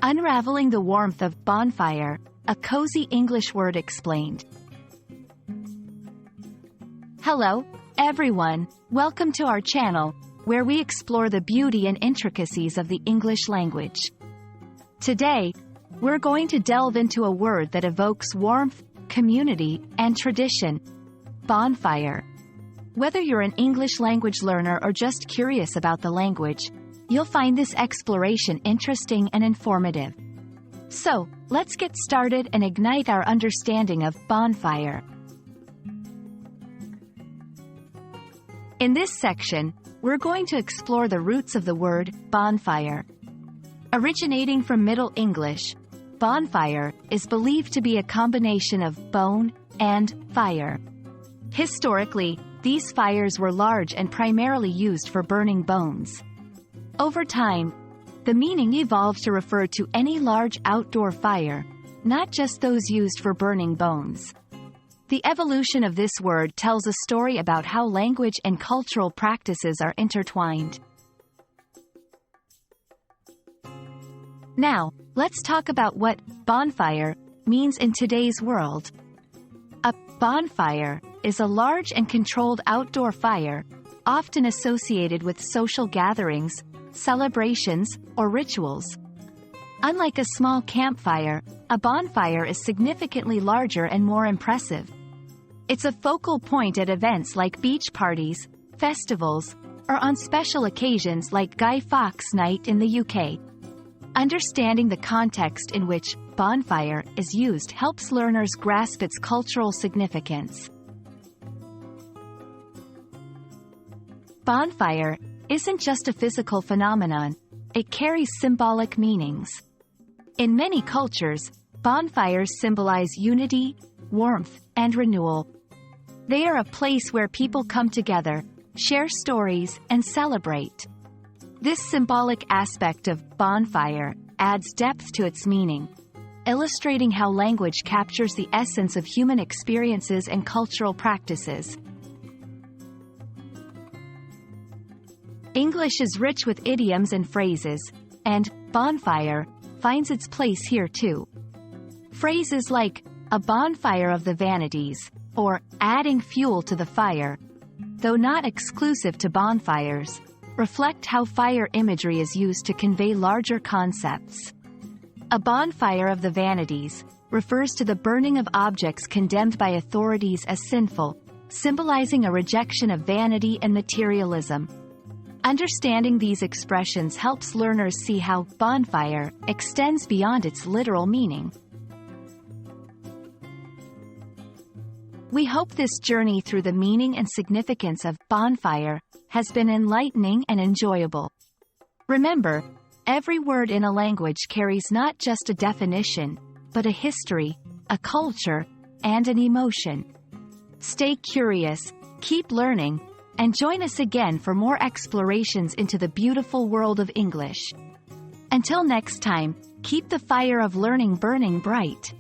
Unraveling the warmth of bonfire, a cozy English word explained. Hello, everyone. Welcome to our channel, where we explore the beauty and intricacies of the English language. Today, we're going to delve into a word that evokes warmth, community, and tradition: bonfire. Whether you're an English language learner or just curious about the language, you'll find this exploration interesting and informative. So, let's get started and ignite our understanding of bonfire. In this section, we're going to explore the roots of the word bonfire. Originating from Middle English, bonfire is believed to be a combination of bone and fire. Historically, these fires were large and primarily used for burning bones. Over time, the meaning evolved to refer to any large outdoor fire, not just those used for burning bones. The evolution of this word tells a story about how language and cultural practices are intertwined. Now, let's talk about what bonfire means in today's world. A bonfire is a large and controlled outdoor fire, often associated with social gatherings, celebrations, or rituals. Unlike a small campfire, a bonfire is significantly larger and more impressive. It's a focal point at events like beach parties, festivals, or on special occasions like Guy Fawkes Night in the UK. Understanding the context in which bonfire is used helps learners grasp its cultural significance. Bonfire isn't just a physical phenomenon, it carries symbolic meanings. In many cultures, bonfires symbolize unity, warmth, and renewal. They are a place where people come together, share stories, and celebrate. This symbolic aspect of bonfire adds depth to its meaning, illustrating how language captures the essence of human experiences and cultural practices. English is rich with idioms and phrases, and bonfire finds its place here too. Phrases like a bonfire of the vanities, or adding fuel to the fire, though not exclusive to bonfires, reflect how fire imagery is used to convey larger concepts. A bonfire of the vanities refers to the burning of objects condemned by authorities as sinful, symbolizing a rejection of vanity and materialism. Understanding these expressions helps learners see how bonfire extends beyond its literal meaning. We hope this journey through the meaning and significance of bonfire has been enlightening and enjoyable. Remember, every word in a language carries not just a definition, but a history, a culture, and an emotion. Stay curious, keep learning, and join us again for more explorations into the beautiful world of English. Until next time, keep the fire of learning burning bright.